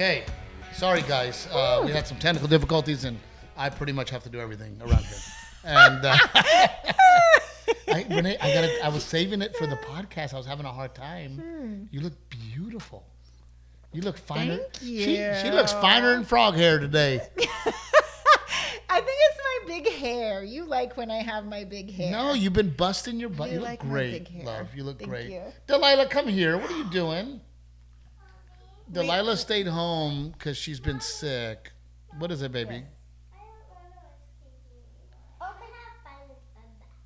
Okay. Sorry, guys. We had some technical difficulties, and I pretty much have to do everything around here. And Renae, I was saving it for the podcast. I was having a hard time. You look beautiful. You look finer. Thank you. She looks finer than frog hair today. I think it's my big hair. You like when I have my big hair. No, you've been busting your butt. You look like my great, big hair. love. You look Thank great. you. Delilah, come here. What are you doing? Delilah stayed home because she's been sick. What is it, baby?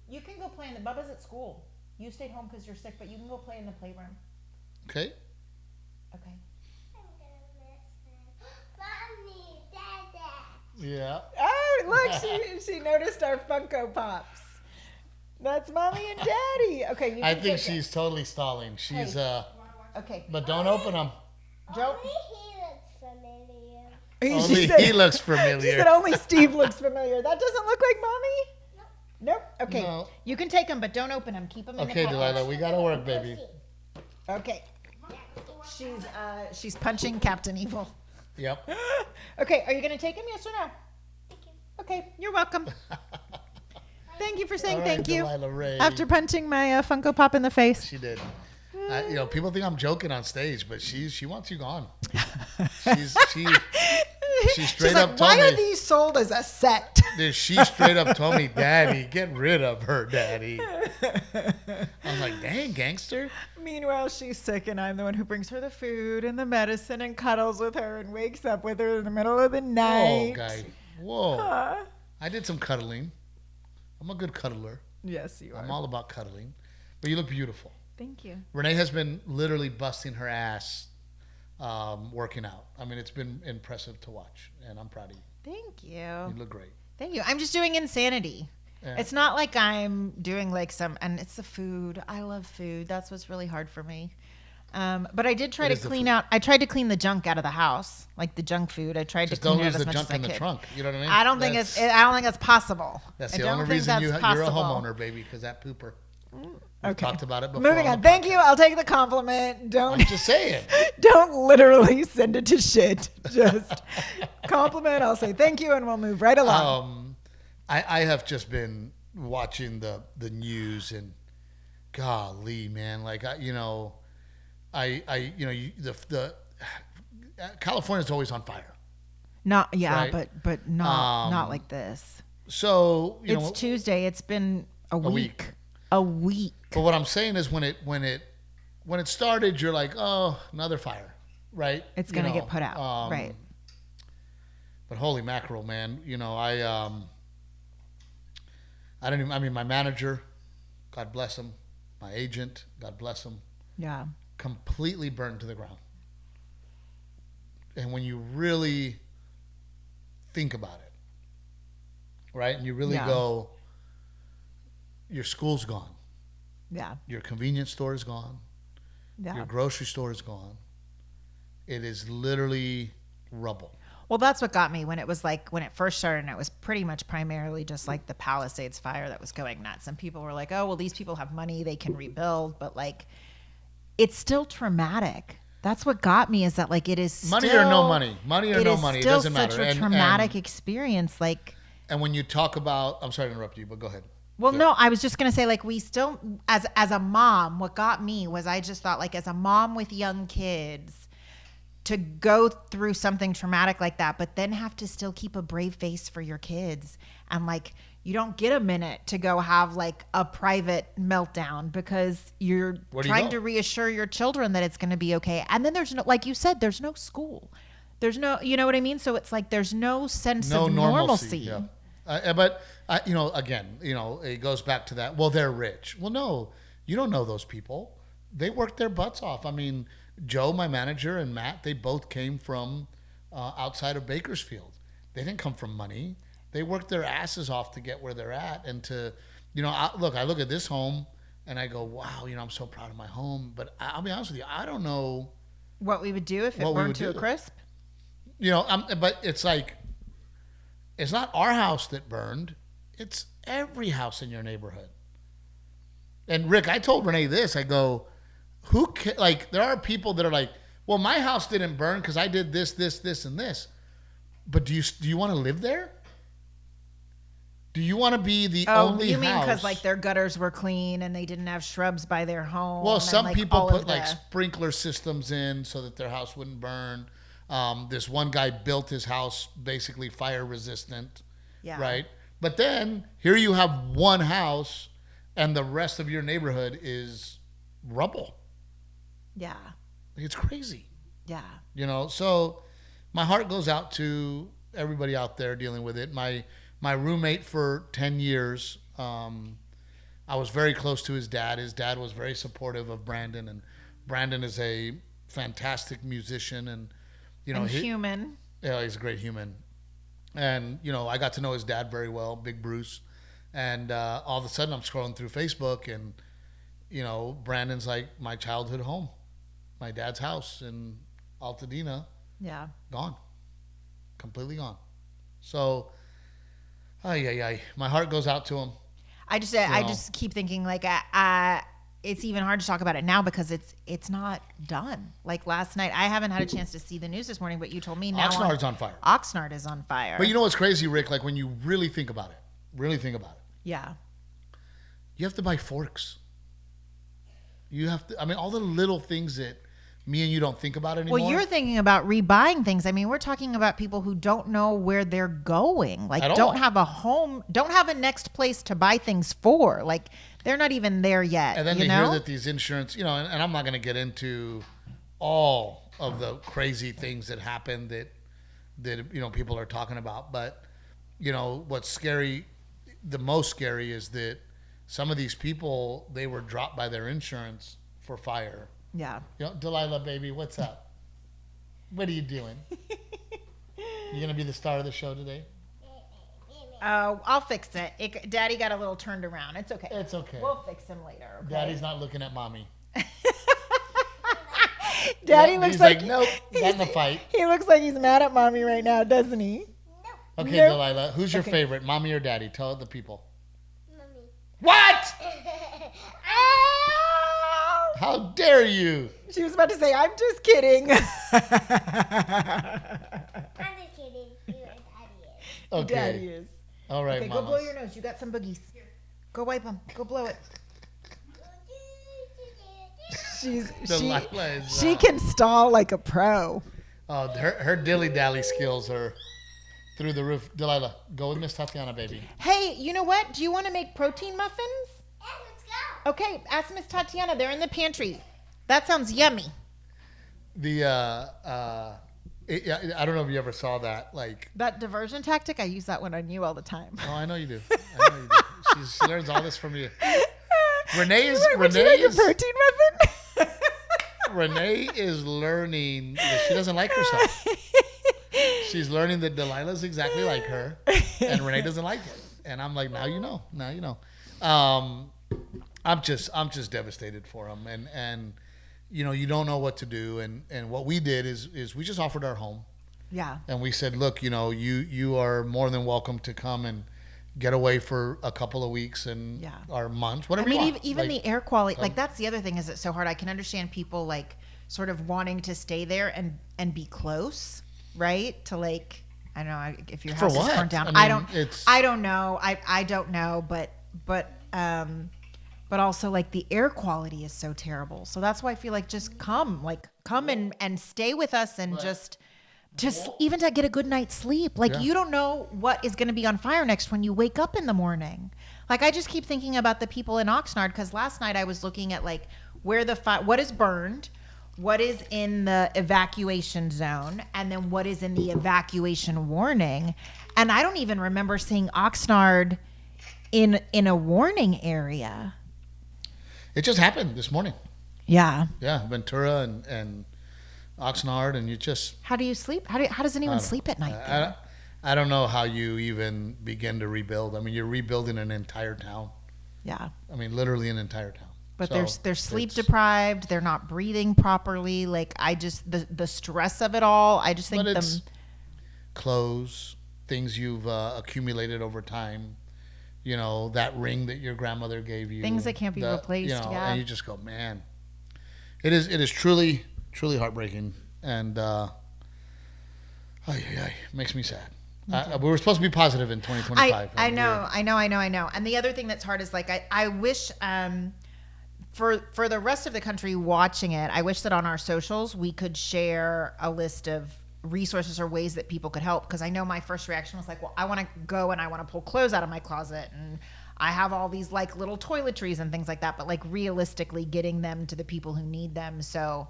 You can go play in the Bubba's at school. You stayed home because you're sick, but you can go play in the playroom. Okay. Okay. Yeah. Oh, look, she noticed our Funko Pops. That's Mommy and Daddy. Okay, you I can think take it. she's totally stalling. She's Okay. but don't open them. Joe. Only he looks familiar. Only he looks She familiar. said only Steve looks familiar. That doesn't look like Mommy? Nope. Okay. No. You can take them, but don't open them. Keep them in the Okay, package. Delilah, we gotta work, baby. Okay. She's punching Captain Evil. Yep. Okay, are you going to take him, yes or no? Thank you. Okay, you're welcome. Thank you for saying All right, thank you. Delilah Ray. After punching my Funko Pop in the face. She did. People think I'm joking on stage, but she wants you gone. She straight She's up like, told why me. are these sold as a set? Dude, she straight up told me, "Daddy, get rid of her, Daddy." I was like, "Dang, gangster." Meanwhile, she's sick, and I'm the one who brings her the food and the medicine and cuddles with her and wakes up with her in the middle of the Whoa, night. guy. Whoa. I did some cuddling. I'm a good cuddler. Yes, you are. I'm all about cuddling. But you look beautiful. Thank you. Renae has been literally busting her ass working out. I mean, it's been impressive to watch, and I'm proud of you. Thank you. You look great. Thank you. I'm just doing insanity. Yeah. It's not like I'm doing like and it's the food. I love food. That's what's really hard for me. But I did try to clean out. I tried to clean the junk out of the house, like the junk food. I tried Just to clean don't it lose as the much junk as I in the could. trunk. You know what I mean? I don't think it's possible. That's I the don't only think reason you're a possible. homeowner, baby, because that pooper. We've Okay. talked about it before. Moving on. the Thank you. podcast. I'll take the compliment. Don't I'm just saying. don't literally send it to shit. Just compliment. I'll say thank you, and we'll move right along. I have just been watching the news, and golly, man, like California's always on fire. Right. but not like this. So It's Tuesday. It's been a week. A week. But what I'm saying is when it started, you're like, oh, another fire, right? It's gonna get put out, right? But holy mackerel, man! I don't even. I mean, my manager, God bless him, my agent, God bless him, Yeah. completely burned to the ground. And when you really think about it, right, and you really go, your school's gone, Yeah. your convenience store is gone, Yeah. your grocery store is gone. It is literally rubble. Well, that's what got me when it first started, and it was pretty much primarily just like the Palisades fire that was going nuts. And people were like, oh, well, these people have money, they can rebuild. But like, it's still traumatic. That's what got me, is that like it is Money still, or no money. Money or no money. It doesn't matter. It's still such a traumatic experience. Like, and when you talk about, I'm sorry to interrupt you, but go ahead. well, Go no, ahead. I was just going to say, like, we still, as a mom, what got me was I just thought, like, as a mom with young kids, to go through something traumatic like that, but then have to still keep a brave face for your kids. And like, you don't get a minute to go have like a private meltdown because you're trying to reassure your children that it's going to be okay. And then there's no, like you said, there's no school. There's no, you know what I mean? So it's like, there's no sense of normalcy. Yeah. But again, it goes back to that. Well, they're rich. Well, no, you don't know those people. They worked their butts off. I mean, Joe, my manager, and Matt, they both came from outside of Bakersfield. They didn't come from money. They worked their asses off to get where they're at. And to, I look at this home and I go, wow, I'm so proud of my home. But I'll be honest with you, I don't know what we would do if it burned to a crisp. But it's like, it's not our house that burned. It's every house in your neighborhood. And Rick, I told Renae this. I go, there are people that are like, well, my house didn't burn because I did this, and this. But do you want to live there? Do you want to be the only house? Oh, you mean because like their gutters were clean and they didn't have shrubs by their home? Well, some like, people put like sprinkler systems in so that their house wouldn't burn. This one guy built his house basically fire resistant, right? But then here you have one house and the rest of your neighborhood is rubble. Yeah. It's crazy. Yeah. You know, so my heart goes out to everybody out there dealing with it. My roommate for 10 years, I was very close to his dad. His dad was very supportive of Brandon, and Brandon is a fantastic musician and, you know, human. Yeah, he's a great human. And, you know, I got to know his dad very well, Big Bruce. And all of a sudden I'm scrolling through Facebook and, you know, Brandon's like my childhood home, my dad's house in Altadena. Yeah. Gone. Completely gone. So, my heart goes out to him. I just keep thinking like it's even hard to talk about it now because it's not done. Like last night, I haven't had a chance to see the news this morning, but you told me now Oxnard's on fire. Oxnard is on fire. But you know what's crazy, Rick? Like when you really think about it, yeah, you have to buy forks. You have to. I mean, all the little things that me and you don't think about anymore. Well, you're thinking about rebuying things. I mean, we're talking about people who don't know where they're going. Like, don't have a home, don't have a next place to buy things for. Like, they're not even there yet. And then they hear that these insurance, you know, and I'm not going to get into all of the crazy things that happen that you know people are talking about. But you know what's scary, the most scary is that some of these people, they were dropped by their insurance for fire. Yeah. You know, Delilah, baby, what's up? What are you doing? You gonna be the star of the show today? Oh, I'll fix it. Daddy got a little turned around. It's okay. It's okay. We'll fix him later. Okay? Daddy's not looking at mommy. Daddy looks like nope, got in the fight. He looks like he's mad at mommy right now, doesn't he? No. Okay, nope. Delilah, who's your favorite, mommy or daddy? Tell the people. Mommy. What? How dare you? She was about to say, I'm just kidding. I'm just kidding. Daddy is. Okay. Daddy is. All right, okay, mamas. go blow your nose. You got some boogies. Here. Go wipe them. Go blow it. She can stall like a pro. Oh, her dilly-dally skills are through the roof. Delilah, go with Miss Tatiana, baby. Hey, you know what? Do you want to make protein muffins? Yeah, let's go. Okay, ask Miss Tatiana. They're in the pantry. That sounds yummy. I don't know if you ever saw that. Like that diversion tactic, I use that one on you all the time. Oh, I know you do. She learns all this from you. Renae is a protein muffin? Renae is learning that she doesn't like herself. She's learning that Delilah's exactly like her, and Renae doesn't like it. And I'm like, now you know. Now you know. I'm just devastated for him, and you know, you don't know what to do. And what we did is we just offered our home. Yeah. And we said, look, you know, you are more than welcome to come and get away for a couple of weeks and or months, whatever you want. Even like, the air quality, like that's the other thing is it's so hard. I can understand people like sort of wanting to stay there and be close, right? To like, I don't know if your house is burnt down. I don't know. I don't know, but also like the air quality is so terrible. So that's why I feel like just come and stay with us and just even to get a good night's sleep. Like you don't know what is going to be on fire next when you wake up in the morning. Like I just keep thinking about the people in Oxnard because last night I was looking at like where what is burned, what is in the evacuation zone, and then what is in the evacuation warning. And I don't even remember seeing Oxnard in a warning area. It just happened this morning. Yeah. Yeah, Ventura and Oxnard, and you just... How do you sleep? How does anyone sleep at night? I don't know how you even begin to rebuild. I mean, you're rebuilding an entire town. Yeah. I mean, literally an entire town. But they're sleep deprived. They're not breathing properly. Like the stress of it all. I just think it's clothes, things you've accumulated over time. You know, that ring that your grandmother gave you. Things that can't be replaced. You know, and you just go, man. It is truly heartbreaking. and makes me sad. We were supposed to be positive in 2025. I know. And the other thing that's hard is like I wish for the rest of the country watching it, I wish that on our socials we could share a list of resources or ways that people could help, because I know my first reaction was like, well, I want to go and I want to pull clothes out of my closet, and I have all these like little toiletries and things like that, but like realistically getting them to the people who need them. So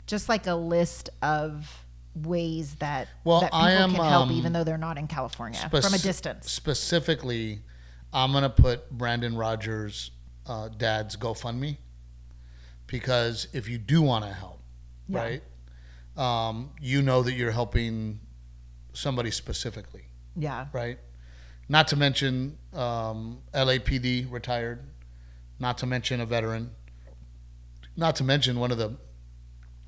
just like a list of ways that people can help, even though they're not in California, from a distance. Specifically, I'm going to put Brandon Rogers' dad's GoFundMe, because if you do want to help, right, you know that you're helping somebody specifically. Yeah. Right? Not to mention LAPD retired, not to mention a veteran, not to mention one of the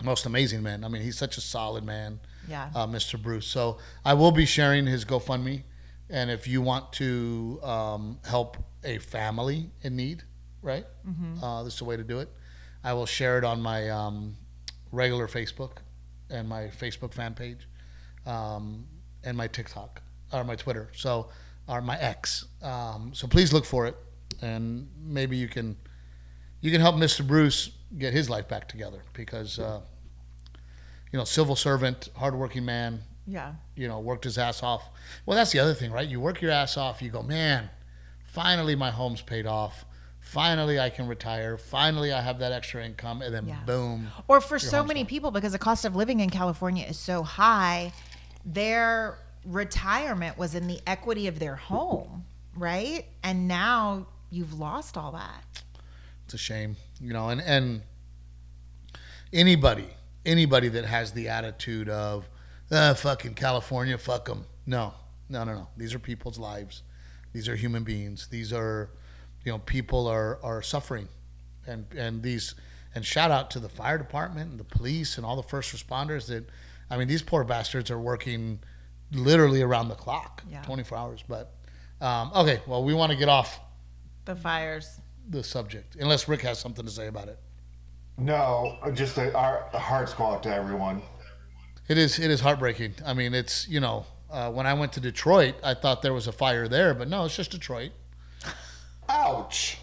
most amazing men. I mean, he's such a solid man, Mr. Bruce. So I will be sharing his GoFundMe, and if you want to help a family in need, right, this is the way to do it. I will share it on my regular Facebook and my Facebook fan page, and my TikTok or my Twitter, or my X. So please look for it, and maybe you can help Mr. Bruce get his life back together, because civil servant, hardworking man, worked his ass off. Well, that's the other thing, right? You work your ass off, you go, man, finally my home's paid off, finally I can retire, finally I have that extra income, and then boom. Or for so many people, because the cost of living in California is so high, their retirement was in the equity of their home, right? And now you've lost all that. It's a shame, and anybody that has the attitude of fucking California, fuck them. No. These are people's lives. These are human beings. These are, people are suffering, and shout out to the fire department and the police and all the first responders these poor bastards are working literally around the clock, 24 hours. But okay, well, we want to get off the fires, the subject, unless Rick has something to say about it. No, just our hearts go out to everyone. It is heartbreaking. I mean, it's when I went to Detroit, I thought there was a fire there, but no, it's just Detroit. Ouch.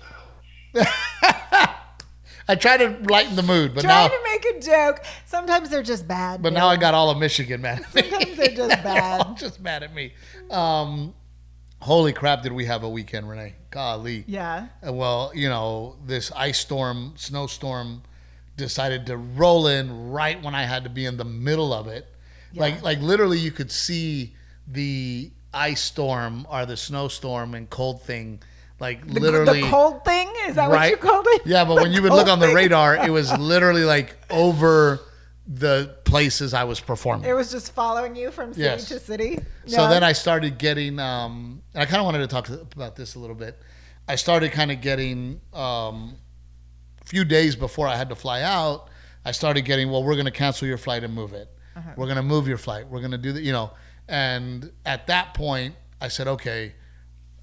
I try to lighten the mood, but trying to make a joke. Sometimes they're just bad. But now I got all of Michigan mad at me. Sometimes they're just bad. Just mad at me. Holy crap, did we have a weekend, Renae? Golly. Yeah. Well, this ice storm, snowstorm decided to roll in right when I had to be in the middle of it. Yeah. Like literally you could see the ice storm or the snowstorm and cold thing. Like literally the cold thing? Is that what you called it? Yeah, but when you would look on the radar, it was literally like over the places I was performing. It was just following you from city to city. Yeah. So then I started getting, and I kind of wanted to talk about this a little bit. I started kind of getting, a few days before I had to fly out, I started getting, well, we're going to cancel your flight and move it. We're going to move your flight. We're going to do that, And at that point, I said, okay,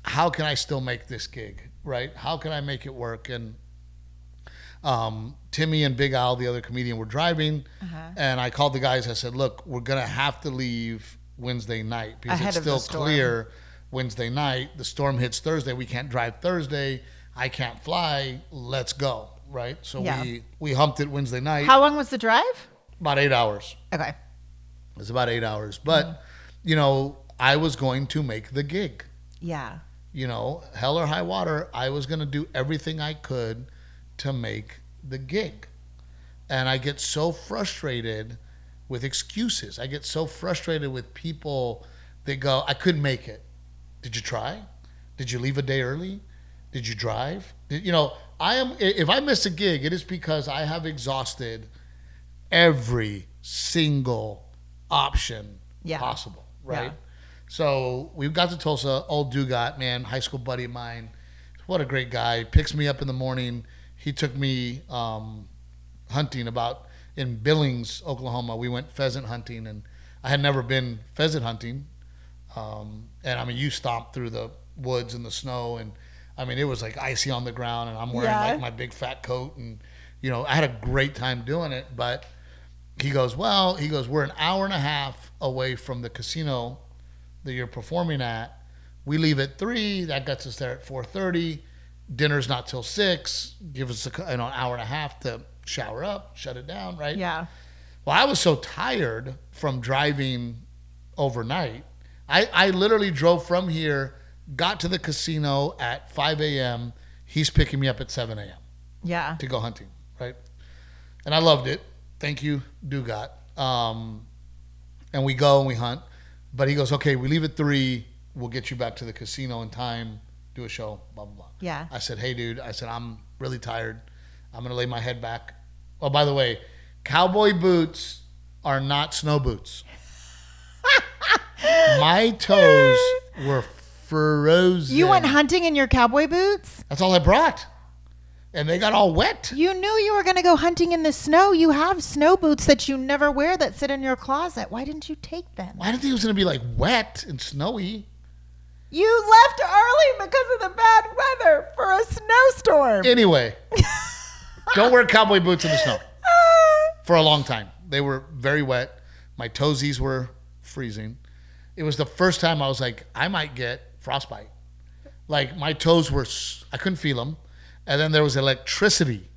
how can I still make this gig, right? How can I make it work? And Timmy and Big Al, the other comedian, were driving, and I called the guys. I said, look, we're going to have to leave Wednesday night because it's still clear Wednesday night. The storm hits Thursday. We can't drive Thursday. I can't fly. Let's go, right? So we humped it Wednesday night. How long was the drive? About 8 hours. Okay. It was about 8 hours. But, I was going to make the gig. Yeah. Hell or high water, I was going to do everything I could to make the gig. And I get so frustrated with excuses. I get so frustrated with people that go, I couldn't make it. Did you try? Did you leave a day early? Did you drive? If I miss a gig, it is because I have exhausted every single option possible, right? Yeah. So we got to Tulsa, old Dugat, man, high school buddy of mine. What a great guy. Picks me up in the morning. He took me hunting in Billings, Oklahoma. We went pheasant hunting, and I had never been pheasant hunting. You stomped through the woods and the snow, and it was like icy on the ground, and I'm wearing like my big fat coat, and I had a great time doing it. But he goes, we're an hour and a half away from the casino that you're performing at. We leave at 3. That gets us there at 4:30. Dinner's not till 6. Give us an hour and a half to shower up, shut it down, right? Yeah. Well, I was so tired from driving overnight. I literally drove from here, got to the casino at 5 a.m. He's picking me up at 7 a.m. Yeah. to go hunting, right? And I loved it. Thank you, Dugat. And we go and we hunt. But he goes, okay, we leave at 3. We'll get you back to the casino in time, do a show, blah, blah, blah. Yeah. I said, hey, dude. I said, I'm really tired. I'm going to lay my head back. Oh, by the way, cowboy boots are not snow boots. My toes were frozen. You went hunting in your cowboy boots? That's all I brought. And they got all wet. You knew you were going to go hunting in the snow. You have snow boots that you never wear that sit in your closet. Why didn't you take them? I didn't think it was going to be like wet and snowy. You left early because of the bad weather for a snowstorm. Anyway, don't wear cowboy boots in the snow for a long time. They were very wet. My toesies were freezing. It was the first time I was like, I might get frostbite. Like my toes were, I couldn't feel them. And then there was electricity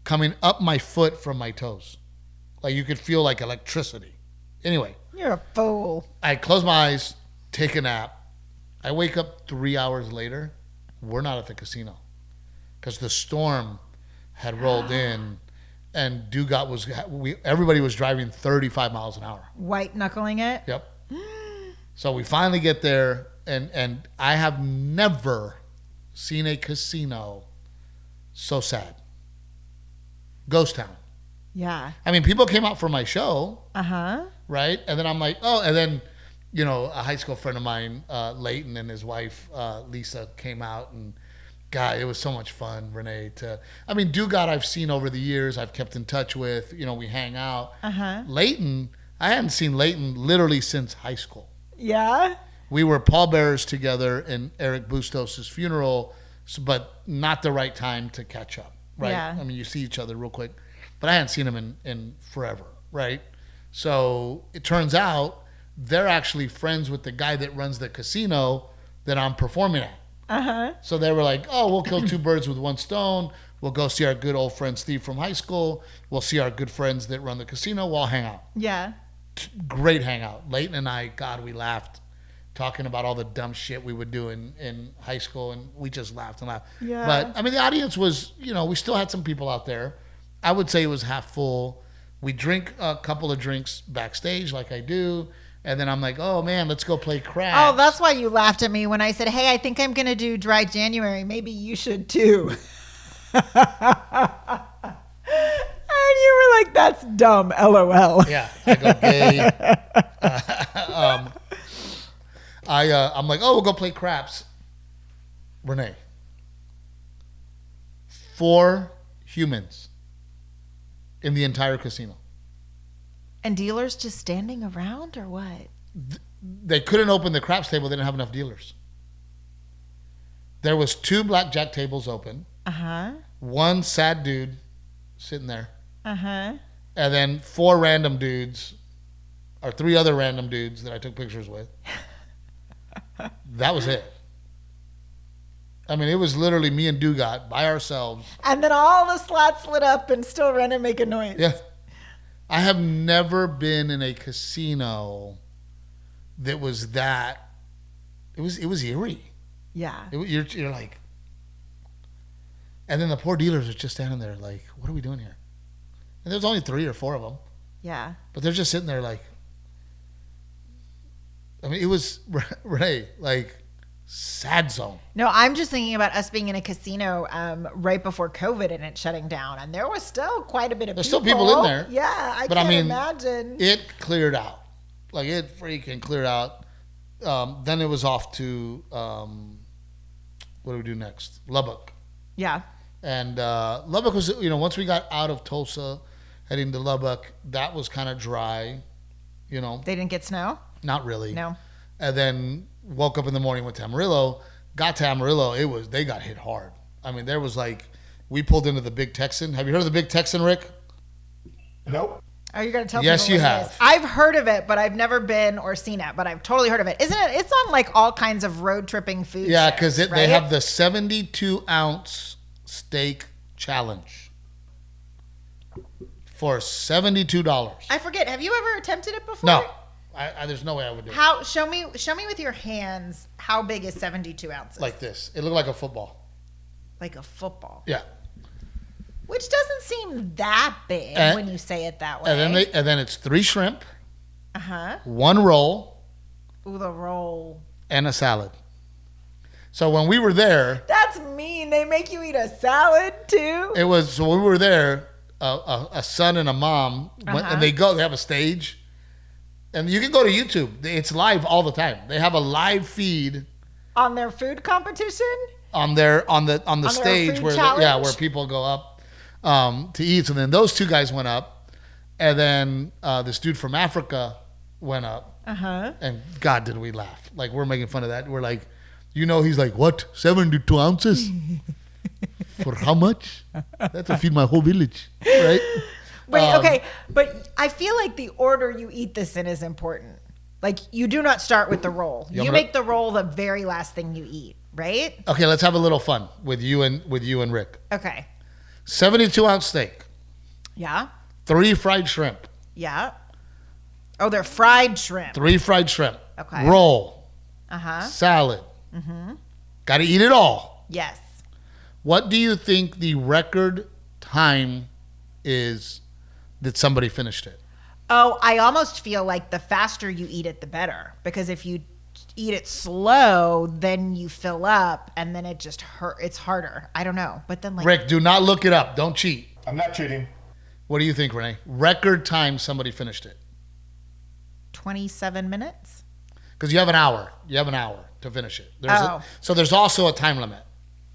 coming up my foot from my toes. Like you could feel like electricity. Anyway. You're a fool. I close my eyes, take a nap. I wake up 3 hours later. We're not at the casino because the storm had rolled in, and Dugat was. Everybody was driving 35 miles an hour. White knuckling it. Yep. So we finally get there, and I have never seen a casino so sad. Ghost town. Yeah. I mean, people came out for my show. Uh-huh. Right? And then I'm like, oh, and then, you know, a high school friend of mine, Leighton, and his wife, Lisa, came out, and God, it was so much fun, Renae, Dugat I've seen over the years, I've kept in touch with, you know, we hang out. Uh-huh. Leighton, I hadn't seen Leighton literally since high school. Yeah? We were pallbearers together in Eric Bustos' funeral, but not the right time to catch up, right? Yeah. I mean, you see each other real quick, but I hadn't seen him in forever, right? So it turns out they're actually friends with the guy that runs the casino that I'm performing at. Uh-huh. So they were like, oh, we'll kill 2 birds with 1 stone. We'll go see our good old friend Steve from high school. We'll see our good friends that run the casino. We'll hang out. Yeah. Great hangout. Leighton and I, God, we laughed talking about all the dumb shit we would do in high school, and we just laughed and laughed. Yeah. But, I mean, the audience was, you know, we still had some people out there. I would say it was half full. We drink a couple of drinks backstage like I do. And then I'm like, oh, man, let's go play craps. Oh, that's why you laughed at me when I said, hey, I think I'm going to do dry January. Maybe you should too. And you were like, that's dumb, LOL. Yeah, I go gay. I'm like, oh, we'll go play craps. Renae. 4 humans in the entire casino. And dealers just standing around or what? They couldn't open the craps table. They didn't have enough dealers. There was 2 blackjack tables open. Uh-huh. 1 sad dude sitting there. Uh-huh. And then 4 random dudes, or 3 other random dudes that I took pictures with. That was it. I mean, it was literally me and Dugat by ourselves. And then all the slots lit up and still ran and make a noise. Yeah. I have never been in a casino that was that. It was eerie. Yeah. You're like, and then the poor dealers are just standing there like, what are we doing here? And there's only 3 or 4 of them, Yeah. but they're just sitting there like. I mean, it was Renae, like sad zone. No, I'm just thinking about us being in a casino right before COVID and it shutting down. And there was still quite a bit of There's people. still people in there. Yeah, I can't imagine. It cleared out. Like, it freaking cleared out. Then it was off to, what do we do next? Lubbock. Yeah. And Lubbock was, you know, once we got out of Tulsa, heading to Lubbock, that was kind of dry, you know. They didn't get snow? Not really. No. And then woke up in the morning with Amarillo. Got to Amarillo, they got hit hard. I mean, there was like, we pulled into the Big Texan. Have you heard of the Big Texan, Rick? Nope. Oh, you're gonna tell Yes, people you what it have. is. I've heard of it, but I've never been or seen it. But I've totally heard of it. Isn't it? It's on like all kinds of road tripping food. Yeah, shows, because right? they have the 72-ounce steak challenge for $72. I forget. Have you ever attempted it before? No, there's no way I would do it. How? Show me with your hands. How big is 72 ounces? Like this. It looked like a football. Like a football. Yeah. Which doesn't seem that big And- when you say it that way. And then it's 3 shrimp, Uh-huh. 1 roll, Ooh, the roll. and a salad. So when we were there, That's mean. They make you eat a salad too? so when we were there, a son and a mom, went, and they have a stage, and you can go to YouTube. It's live all the time. They have a live feed On their food competition? on the stage food where challenge? where people go up to eat. So then those 2 guys went up, and then this dude from Africa went up, and God, did we laugh! Like, we're making fun of that. We're like, he's like, what? 72 ounces for how much? That's to feed my whole village, right? Wait, okay. But I feel like the order you eat this in is important. Like, you do not start with the roll. You make the roll the very last thing you eat, right? Okay, let's have a little fun with you and Rick. Okay. 72-ounce steak, Yeah. 3 fried shrimp, Yeah. Oh, they're fried shrimp. 3 fried shrimp, Okay. roll, Uh-huh. salad. Got to eat it all. Yes. What do you think the record time is that somebody finished it? Oh, I almost feel like the faster you eat it, the better. Because if you eat it slow, then you fill up, and then it just it's harder. I don't know. But then, like, Rick, do not look it up. Don't cheat. I'm not cheating. What do you think, Renae? Record time somebody finished it. 27 minutes? Because you have an hour. You have an hour to finish it. Oh. So there's also a time limit.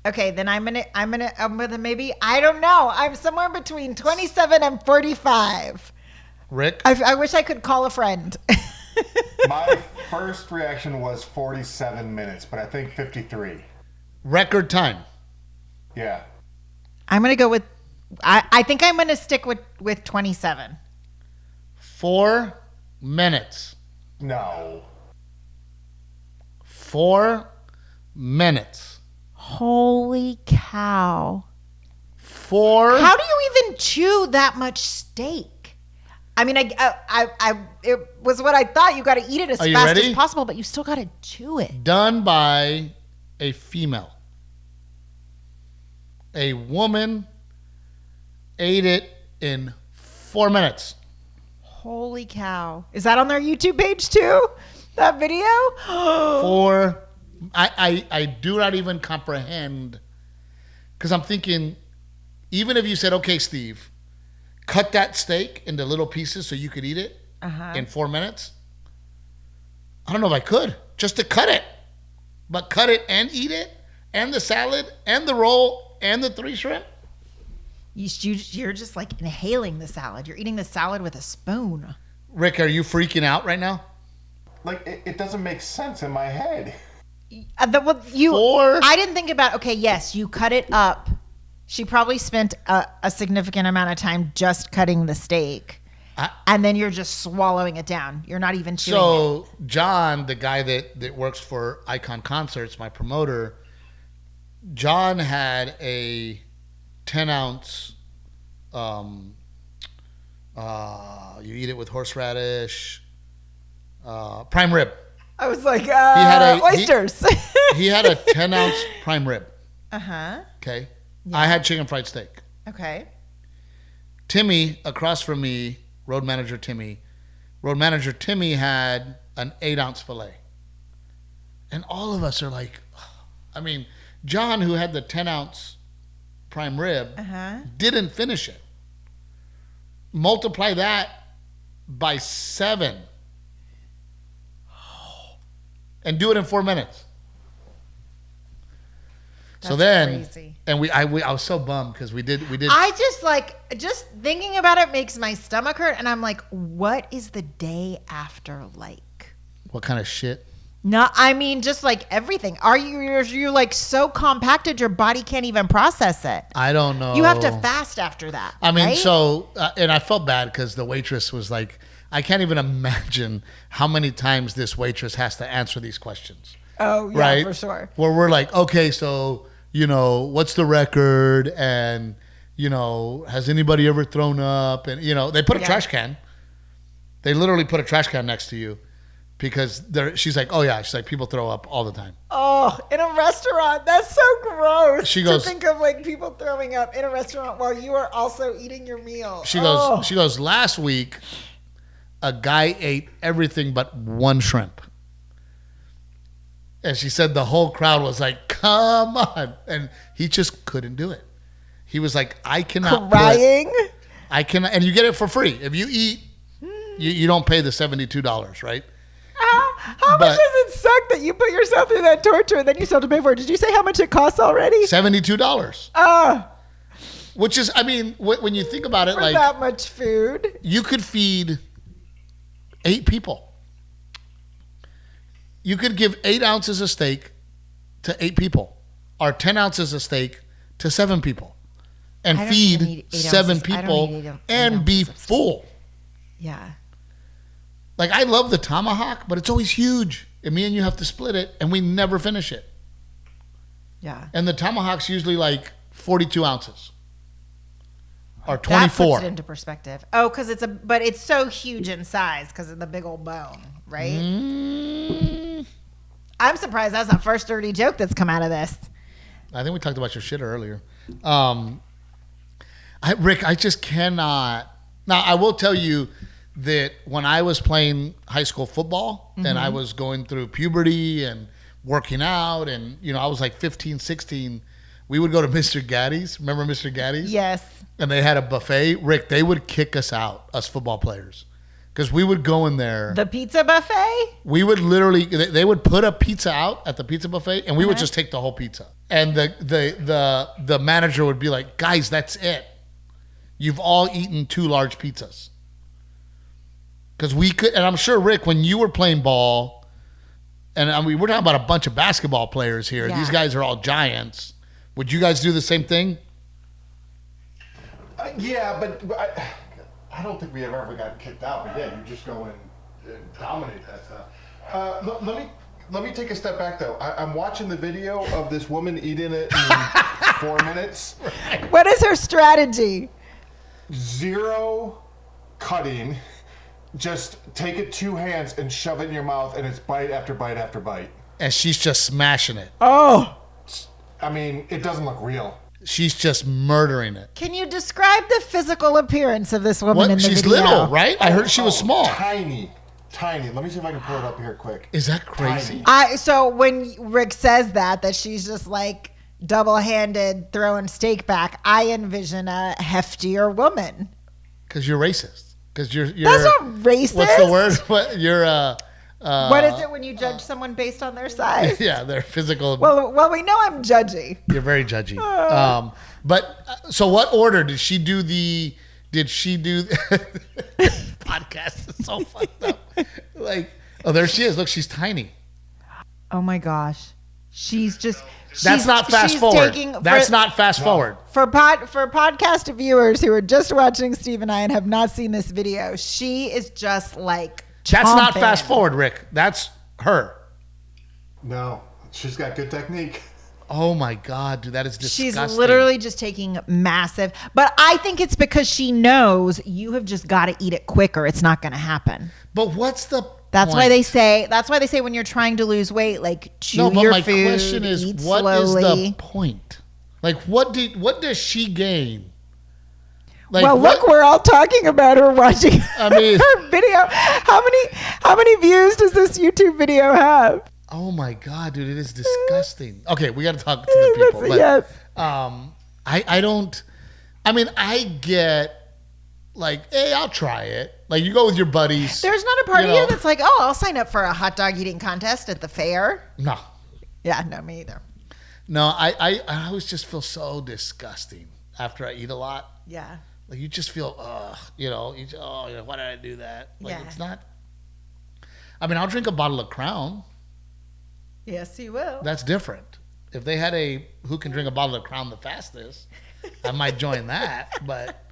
Okay, then I'm gonna maybe, I don't know. I'm somewhere between 27 and 45. Rick? I wish I could call a friend. My first reaction was 47 minutes, but I think 53. Record time. Yeah. I'm gonna go with, I think I'm gonna stick with 27. 4 minutes. No. 4 minutes. Holy cow. 4. How do you even chew that much steak? I mean, it was what I thought. You got to eat it as Are you fast ready? as possible, but you still got to chew it. Done by a female. A woman ate it in 4 minutes. Holy cow. Is that on their YouTube page too? That video? 4. I do not even comprehend, because I'm thinking, even if you said, okay, Steve, cut that steak into little pieces so you could eat it in 4 minutes. I don't know if I could, just to cut it. But cut it and eat it, and the salad, and the roll, and the 3 shrimp. You're just like inhaling the salad. You're eating the salad with a spoon. Rick, are you freaking out right now? Like, it doesn't make sense in my head. 4. I didn't think about, okay, yes, you cut it up. She probably spent a significant amount of time just cutting the steak. And then you're just swallowing it down. You're not even chewing it. So John, the guy that works for Icon Concerts, my promoter, John had a 10-ounce, you eat it with horseradish, prime rib. I was like, had oysters. He had a 10-ounce prime rib. Uh-huh. Okay. I had chicken fried steak. Okay. Timmy, across from me, road manager Timmy had an 8-ounce filet. And all of us are like, I mean, John, who had the 10-ounce prime rib, didn't finish it. Multiply that by 7. And do it in 4 minutes. So then, crazy. and I was so bummed because we did. I just thinking about it makes my stomach hurt, and I'm like, what is the day after like? What kind of shit? No, I mean, just like everything. Are you like so compacted your body can't even process it? I don't know. You have to fast after that. I mean, right? so, and I felt bad because the waitress was like, I can't even imagine how many times this waitress has to answer these questions. Oh, yeah, right? for sure. Where we're like, okay, so, what's the record? And, has anybody ever thrown up? And, they put a trash can. They literally put a trash can next to you because she's like, oh, yeah. She's like, people throw up all the time. Oh, in a restaurant. That's so gross. She goes, to think of like people throwing up in a restaurant while you are also eating your meal. She goes, last week, a guy ate everything but one shrimp. And she said the whole crowd was like, come on. And he just couldn't do it. He was like, I cannot. Crying? I cannot. And you get it for free. If you eat, you don't pay the $72, right? How much does it suck that you put yourself through that torture and then you still have to pay for it? Did you say how much it costs already? $72. Which is, I mean, when you think about it, For like that much food. you could feed 8 people. You could give 8 ounces of steak to 8 people, or 10 ounces of steak to 7 people, and feed 7 people and be full. Yeah. Like, I love the tomahawk, but it's always huge. And me and you have to split it, and we never finish it. Yeah. And the tomahawk's usually like 42 ounces. Or 24. That puts it into perspective. Oh, because but it's so huge in size because of the big old bone, right? I'm surprised that's the first dirty joke that's come out of this. I think we talked about your shit earlier. Rick, I just cannot. Now, I will tell you that when I was playing high school football and I was going through puberty and working out and, I was like 15, 16, we would go to Mr. Gaddy's. Remember Mr. Gaddy's? Yes. And they had a buffet. Rick, they would kick us out, us football players. Because we would go in there. The pizza buffet? We would literally, they would put a pizza out at the pizza buffet and we would just take the whole pizza. And the manager would be like, guys, that's it. You've all eaten 2 large pizzas. Because we could, and I'm sure, Rick, when you were playing ball, and I mean, we're talking about a bunch of basketball players here. Yeah. These guys are all giants. Would you guys do the same thing? Yeah, but I don't think we have ever gotten kicked out. But yeah, you just go and dominate that stuff. Let me take a step back though. I'm watching the video of this woman eating it in 4 minutes. What is her strategy? 0 cutting. Just take it 2 hands and shove it in your mouth, and it's bite after bite after bite. And she's just smashing it. Oh. I mean, it doesn't look real. She's just murdering it. Can you describe the physical appearance of this woman in the She's video? little, right? I heard she was small. Tiny. Let me see if I can pull it up here quick. Is that crazy? So when Rick says that she's just like double-handed throwing steak back, I envision a heftier woman. Because you're racist. Because you're That's not racist. What's the word? You're what is it when you judge someone based on their size? Yeah, their physical. Well, we know I'm judgy. You're very judgy. So what order did she do? Podcast is so fucked up. Like, oh, there she is. Look, she's tiny. Oh my gosh, she's not fast forward. That's not fast forward. For podcast viewers who are just watching Steve and I and have not seen this video, she is just like That's not chomping. fast forward, Rick. That's her. No, she's got good technique. Oh my God, dude, that is disgusting. She's literally just taking massive. But I think it's because she knows you have just got to eat it quicker. It's not going to happen. But what's the That's point? why they say when you're trying to lose weight, like chew No, but your my food, question is, eat what is slowly. the point? Like, what does she gain? Like, Well, look, we're all talking about her watching I mean- her video. How many views does this YouTube video have? Oh my God, dude, it is disgusting. Okay, we got to talk to the people. But, Yes. I don't. I mean, I get like, hey, I'll try it. Like, you go with your buddies. There's not a part you of you know. that's like, oh, I'll sign up for a hot dog eating contest at the fair. No, Yeah, no, me either. no, I always just feel so disgusting after I eat a lot. Yeah. Like, you just feel, why did I do that? Like, Yeah. it's not. I mean, I'll drink a bottle of Crown. Yes, he will. That's different. If they had a who can drink a bottle of Crown the fastest, I might join that. But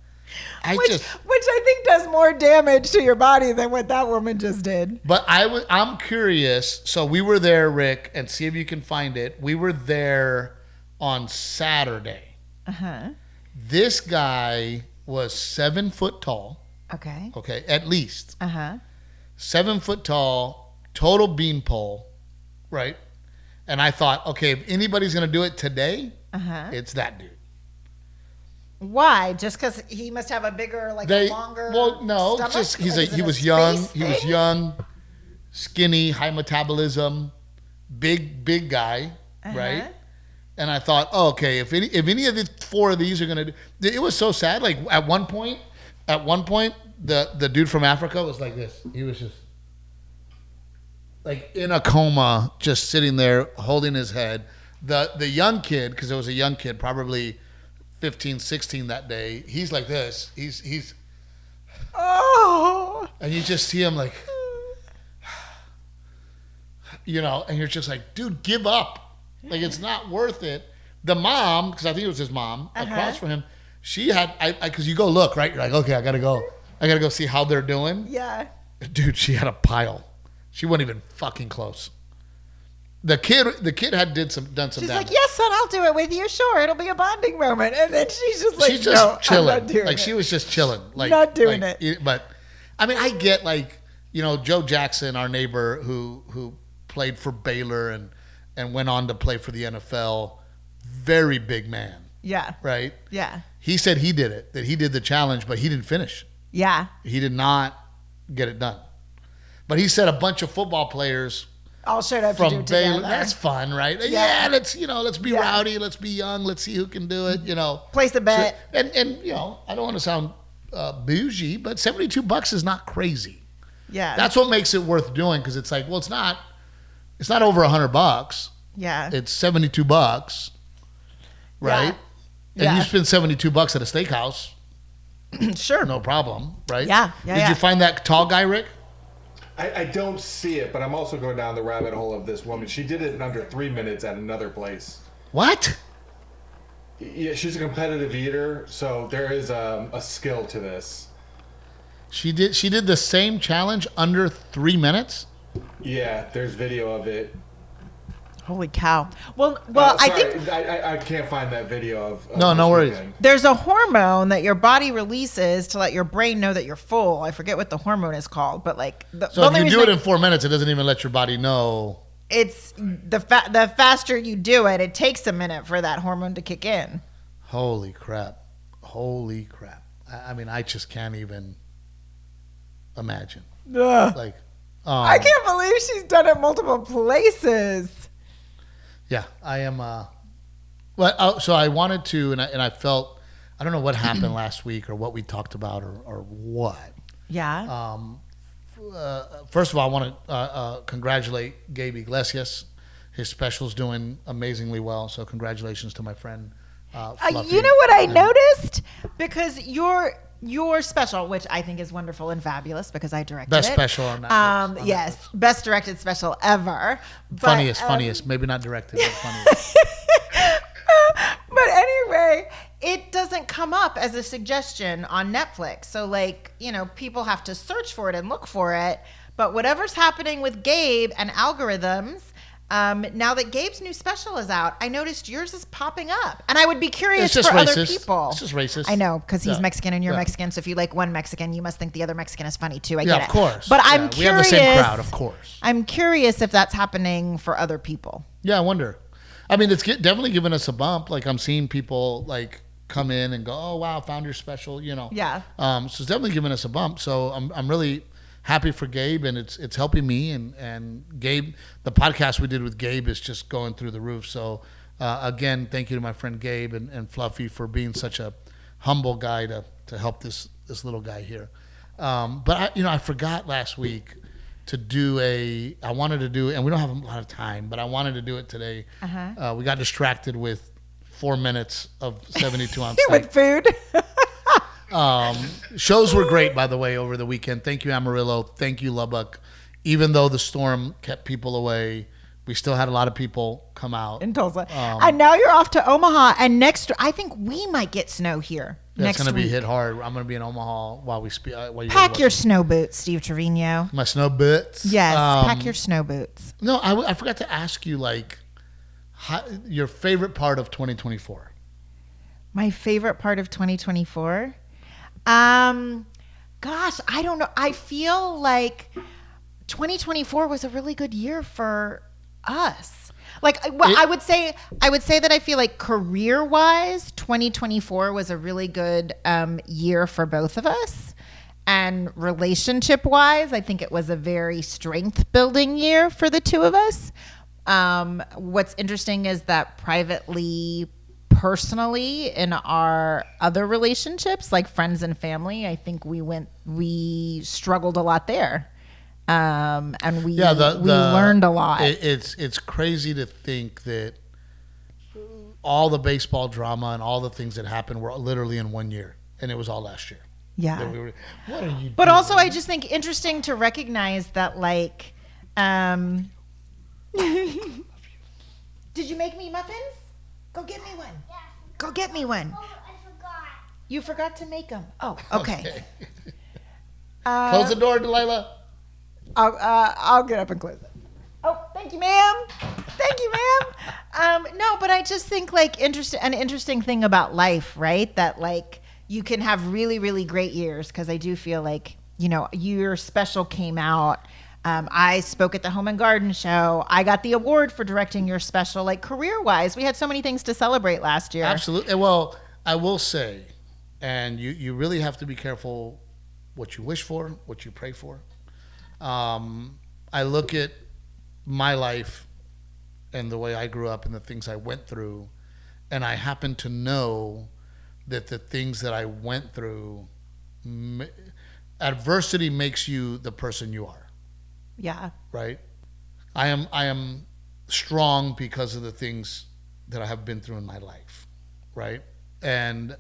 Which I think does more damage to your body than what that woman just did. But I'm curious. So we were there, Rick, and see if you can find it. We were there on Saturday. Uh-huh. This guy was 7 foot tall. Okay. Okay, at least. Uh-huh. 7 foot tall, total beanpole, right? And I thought, okay, if anybody's going to do it today, it's that dude. Why? Just because he must have a bigger, a longer. Well, no, stomach? just he Is it was a young. space He was thing? young, skinny, high metabolism, big guy, right? And I thought, oh, okay, if any of the 4 of these are gonna do, it was so sad. Like at one point, the dude from Africa was like this. He was just like in a coma, just sitting there holding his head. The young kid, because it was a young kid, probably 15, 16 that day. He's like this. He's Oh. and you just see him like, and you're just like, dude, give up. Like, it's not worth it. The mom, because I think it was his mom, across from him, she had, because you go look, right? You're like, okay, I got to go see how they're doing. Yeah. Dude, she had a pile. She wasn't even fucking close. The kid had done some She's damage. like, yes, son, I'll do it with you. Sure, it'll be a bonding moment. And then she's just like, She's just no, chilling. I'm not doing Like it. she was just chilling. Like Not doing it. But I mean, I get Joe Jackson, our neighbor who played for Baylor and went on to play for the NFL. Very big man, Yeah. right? Yeah. He said he did it, that he did the challenge, but he didn't finish. Yeah. He did not get it done. But he said a bunch of football players All showed up to do from it Baylor. together. That's fun, right? Yeah. Let's be rowdy, let's be young, let's see who can do it. Place a bet. So, and I don't want to sound bougie, but $72 is not crazy. Yeah. That's what makes it worth doing, because it's like, well, it's not over $100. Yeah. It's $72, right? Yeah. And you spend $72 at a steakhouse, Sure. no problem, right? Yeah. Did you find that tall guy, Rick? I don't see it, but I'm also going down the rabbit hole of this woman. She did it in under 3 minutes at another place. What? Yeah, she's a competitive eater, so there is a skill to this. She did the same challenge under 3 minutes? Yeah, there's video of it. Holy cow. Well, I Sorry, think I can't find that video of No this worries. weekend. there's a hormone that your body releases to let your brain know that you're full. I forget what the hormone is called, but the So if only you reason do it in 4 minutes, it doesn't even let your body know. it's the faster you do it, it takes a minute for that hormone to kick in. Holy crap. I mean, I just can't even imagine. Ugh. Like, I can't believe she's done it multiple places. yeah, I am. So I wanted to, and I felt, I don't know what happened last week or what we talked about or what. Yeah. First of all, I want to congratulate Gabe Iglesias. His special's doing amazingly well. So congratulations to my friend. Fluffy. You know what I noticed? Because your special, which I think is wonderful and fabulous because I directed Best it. special on Netflix. Yes, best directed special ever. But, Funniest. Maybe not directed, but funniest. But anyway, it doesn't come up as a suggestion on Netflix. So people have to search for it and look for it. But whatever's happening with Gabe and algorithms, now that Gabe's new special is out, I noticed yours is popping up. And I would be curious It's just for other racist. people. It's just racist. I know, because he's Yeah. Mexican and you're Yeah. Mexican. So if you like one Mexican, you must think the other Mexican is funny too. I Yeah, get it. of course. But Yeah, I'm we curious. have the same crowd, of course. I'm curious if that's happening for other people. Yeah, I wonder. I mean, it's definitely giving us a bump. Like, I'm seeing people come in and go, "Oh wow, found your special," Yeah. So it's definitely giving us a bump. So I'm really happy for Gabe, and it's helping me. And Gabe, the podcast we did with Gabe is just going through the roof. So again, thank you to my friend Gabe and Fluffy for being such a humble guy to help this little guy here. But I forgot last week to do I wanted to do, and we don't have a lot of time, but I wanted to do it today. We got distracted with 4 minutes of 72 on site. With food. Shows were great, by the way, over the weekend. Thank you, Amarillo. Thank you, Lubbock. Even though the storm kept people away, We still had a lot of people come out. In Tulsa. And now you're off to Omaha. And I think we might get snow here It's next going to be week. hit hard. I'm going to be in Omaha while we speak. Pack your snow boots, Steve Trevino. My snow boots. Yes, pack your snow boots. No, I forgot to ask you, like, your favorite part of 2024. My favorite part of 2024? Gosh, I don't know. I feel like 2024 was a really good year for us. Like, I would say that I feel like career-wise, 2024 was a really good year for both of us. And relationship-wise, I think it was a very strength-building year for the two of us. What's interesting is that privately, personally, in our other relationships, like friends and family, I think we struggled a lot there. And we learned a lot. It's crazy to think that all the baseball drama and all the things that happened were literally in 1 year, and it was all last year. Yeah. What are you But doing? also, I just think interesting to recognize that, like, did you make me muffins? Go get me one. Yeah. Go get me one. Oh, I forgot. You forgot to make them. Oh, okay. Close the door, Delilah. I'll get up and close it. Oh, thank you, ma'am. Thank you, ma'am. No, but I just think, like, an interesting thing about life, right? That, like, you can have really, really great years, because I do feel like, you know, your special came out. I spoke at the Home and Garden Show. I got the award for directing your special. Like, career-wise, we had so many things to celebrate last year. Absolutely. Well, I will say, and you really have to be careful what you wish for, what you pray for. I look at my life and the way I grew up and the things I went through, and I happen to know that the things that I went through, adversity makes you the person you are. Yeah. Right? I am strong because of the things that I have been through in my life, right? And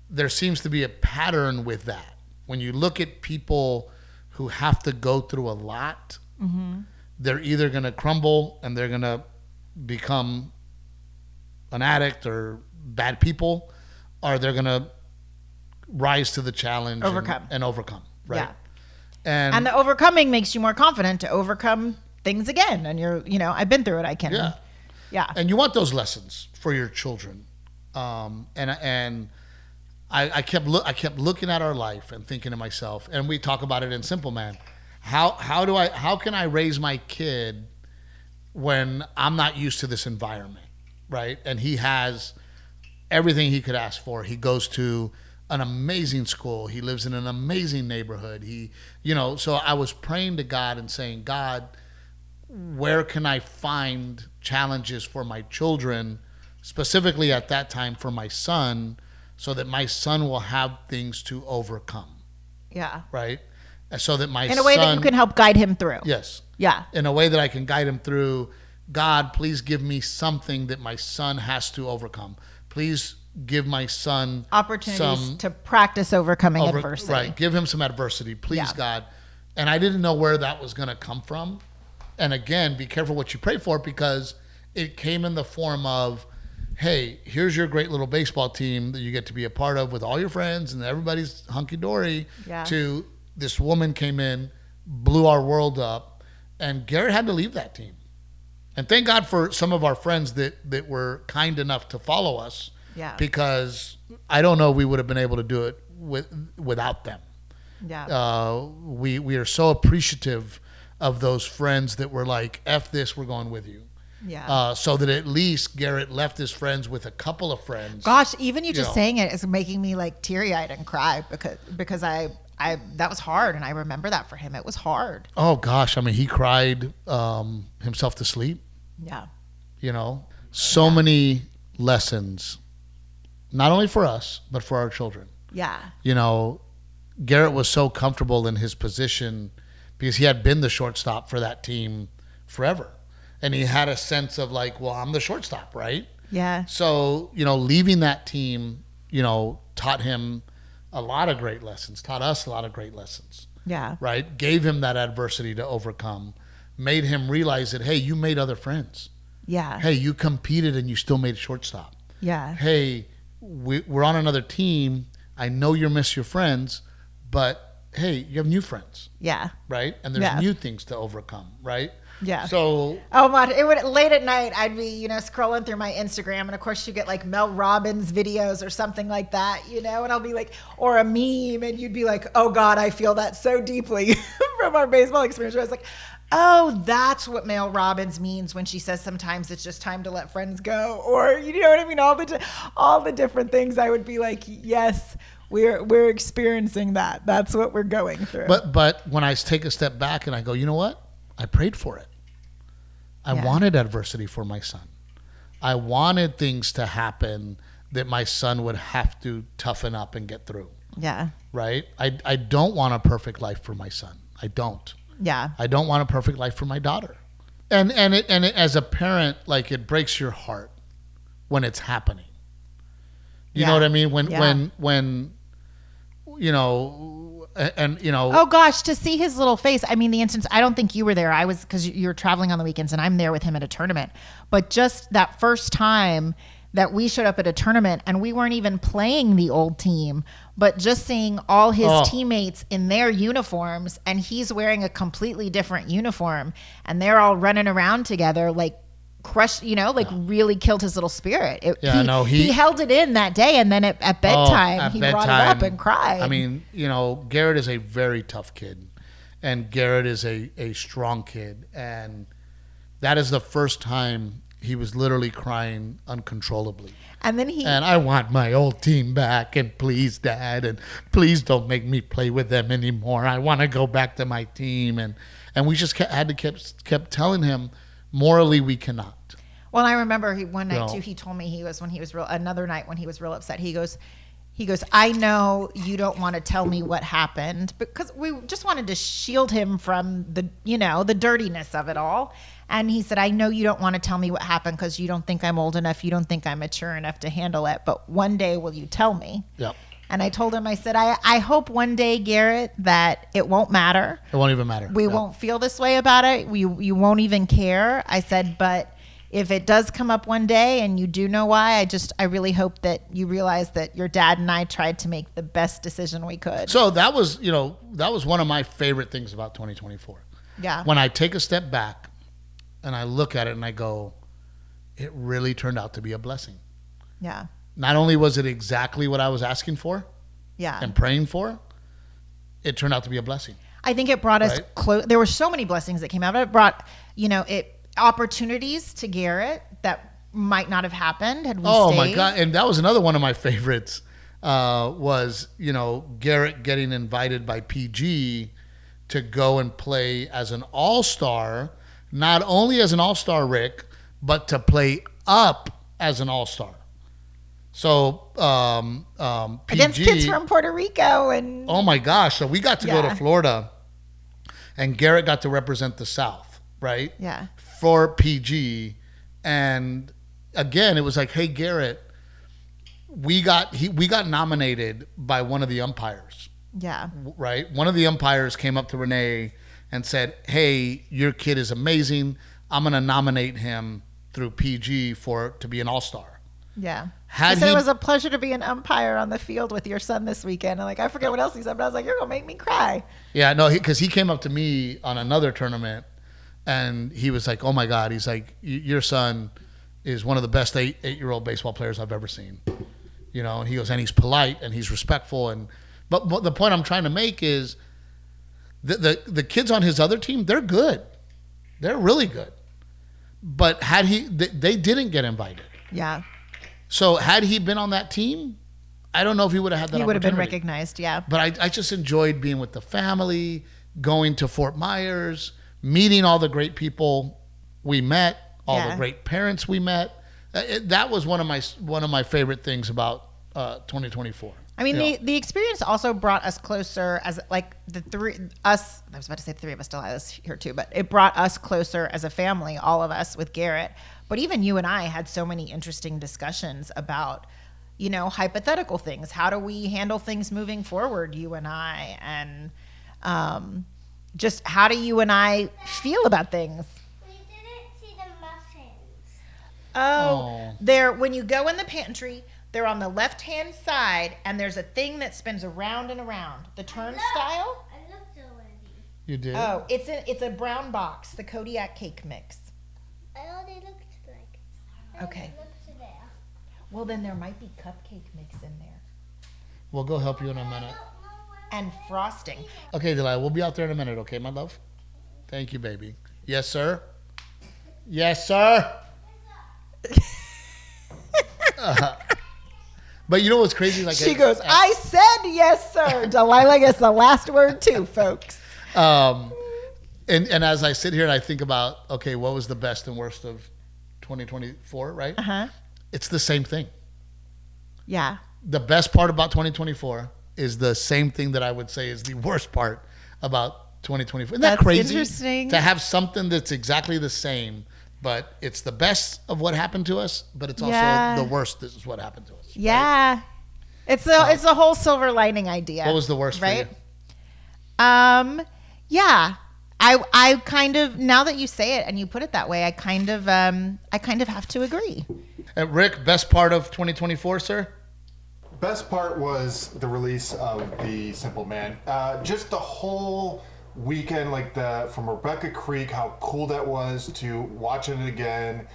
there seems to be a pattern with that. When you look at people who have to go through a lot, they're either going to crumble and they're going to become an addict or bad people, or they're going to rise to the challenge and overcome, right? Yeah. And the overcoming makes you more confident to overcome things again. And I've been through it. I can. Yeah. And you want those lessons for your children. And I kept looking at our life and thinking to myself, and we talk about it in Simple Man. How can I raise my kid when I'm not used to this environment, right? And he has everything he could ask for. He goes to an amazing school. He lives in an amazing neighborhood. So I was praying to God and saying, God, where can I find challenges for my children, specifically at that time for my son, so that my son will have things to overcome. Yeah. Right? And so that my son... In a way that you can help guide him through. Yes. Yeah. In a way that I can guide him through. God, please give me something that my son has to overcome. Please give my son opportunities to practice overcoming adversity. Right. Give him some adversity, please, Yeah. God. And I didn't know where that was going to come from. And again, be careful what you pray for, because it came in the form of, hey, here's your great little baseball team that you get to be a part of with all your friends and everybody's hunky-dory, to this woman came in, blew our world up, and Garrett had to leave that team. And thank God for some of our friends that were kind enough to follow us, because I don't know if we would have been able to do it without them. Yeah. We are so appreciative of those friends that were like, F this, we're going with you. Yeah. So that at least Garrett left his friends with a couple of friends. Gosh, even you just saying it is making me like teary-eyed and cry because I that was hard, and I remember that for him. It was hard. Oh gosh, I mean, he cried himself to sleep. Yeah. So many lessons, not only for us but for our children. Yeah. Garrett was so comfortable in his position because he had been the shortstop for that team forever. And he had a sense of like, well, I'm the shortstop, right? Yeah. So, leaving that team, taught him a lot of great lessons, taught us a lot of great lessons. Yeah. Right? Gave him that adversity to overcome. made him realize that, hey, you made other friends. Yeah. Hey, you competed and you still made shortstop. Yeah. Hey, we're on another team. I know you miss your friends, but hey, you have new friends, Yeah. right? And there's new things to overcome, right? Yeah. So, oh my, it would late at night. I'd be, scrolling through my Instagram, and of course you get like Mel Robbins videos or something like that, and I'll be like, or a meme, and you'd be like, oh God, I feel that so deeply from our baseball experience. I was like, oh, that's what Mel Robbins means when she says sometimes it's just time to let friends go, or you know what I mean? All the different things. I would be like, yes, we're experiencing that. That's what we're going through. But when I take a step back and I go, you know what? I prayed for it. I wanted adversity for my son. I wanted things to happen that my son would have to toughen up and get through. Yeah. Right? I don't want a perfect life for my son. I don't. Yeah. I don't want a perfect life for my daughter. And it as a parent, like, it breaks your heart when it's happening. You know what I mean? When oh gosh, to see his little face. I mean, the instance, I don't think you were there. I was, because you were traveling on the weekends, and I'm there with him at a tournament. But just that first time that we showed up at a tournament, and we weren't even playing the old team, but just seeing all his teammates in their uniforms, and he's wearing a completely different uniform, and they're all running around together, like crushed, really killed his little spirit. He held it in that day, and then at bedtime, he brought it up and cried. I mean, Garrett is a very tough kid, and Garrett is a strong kid, and that is the first time he was literally crying uncontrollably. And then and I want my old team back, and please, Dad, and please don't make me play with them anymore. I want to go back to my team, and we just kept telling him, morally, we cannot. Well, I remember one night too. He told me another night when he was real upset. He goes, I know you don't want to tell me what happened, because we just wanted to shield him from the dirtiness of it all. And he said, I know you don't want to tell me what happened because you don't think I'm old enough. You don't think I'm mature enough to handle it. But one day, will you tell me? Yep. And I told him, I said, I hope one day, Garrett, that it won't matter. It won't even matter. We won't feel this way about it. You won't even care. I said, but if it does come up one day and you do know why, I really hope that you realize that your dad and I tried to make the best decision we could. So that was one of my favorite things about 2024. Yeah. When I take a step back and I look at it and I go, it really turned out to be a blessing. Yeah. Not only was it exactly what I was asking for and praying for, it turned out to be a blessing. I think it brought us close. There were so many blessings that came out of it. It brought, opportunities to Garrett that might not have happened had we stayed. My God. And that was another one of my favorites, was, Garrett getting invited by PG to go and play as an all-star, not only as an all-star, Rick, but to play up as an all-star. So PG, against kids from Puerto Rico, and oh my gosh! So we got to go to Florida, and Garrett got to represent the South, right? Yeah. For PG, and again, it was like, hey, Garrett, we got nominated by one of the umpires. Yeah. Right. One of the umpires came up to Renae and said, hey, your kid is amazing. I'm going to nominate him through PG to be an all-star. Yeah. He said it was a pleasure to be an umpire on the field with your son this weekend. And I forget what else he said, but I was like, you're going to make me cry. Yeah, no, because he came up to me on another tournament, and he was like, oh my God, he's like, your son is one of the best eight-year-old baseball players I've ever seen. And he goes, and he's polite and he's respectful. But the point I'm trying to make is the kids on his other team, they're good. They're really good. But they didn't get invited. Yeah. So had he been on that team, I don't know if he would have had that opportunity. He would have been recognized, yeah. But I just enjoyed being with the family, going to Fort Myers, meeting all the great people we met, all the great parents we met. That was one of my favorite things about 2024. I mean, the experience also brought us closer as like us. I was about to say the three of us still have us here too, but it brought us closer as a family, all of us with Garrett. But even you and I had so many interesting discussions about, hypothetical things. How do we handle things moving forward, you and I? And, just how do you and I feel about things? We didn't see the muffins. Oh, Oh. they're when you go in the pantry, they're on the left-hand side, and there's a thing that spins around and around. The turnstile. I looked already. You did? Oh, it's a brown box, the Kodiak cake mix. I already looked like. Okay. I looked there. Well, then there might be cupcake mix in there We'll go help you in a minute. I don't know where. and frosting. Okay, Delilah, we'll be out there in a minute, okay, my love? Thank you, baby. Yes, sir? Yes, sir? But you know what's crazy? Like She goes, I said yes, sir. Delilah gets the last word too, folks. and as I sit here and I think about, okay, what was the best and worst of 2024, right? Uh-huh. It's the same thing. Yeah. The best part about 2024 is the same thing that I would say is the worst part about 2024. Isn't that That's crazy? interesting. To have something that's exactly the same, but it's the best of what happened to us, but it's also Yeah. the worst is what happened to us. right? Yeah. It's a whole silver lining idea. What was the worst right? for you? Yeah. I kind of, now that you say it and you put it that way, I kind of have to agree. And Rick, best part of 2024, sir? Best part was the release of The Simple Man. Just the whole weekend, like from Rebecca Creek, how cool that was to watching it again,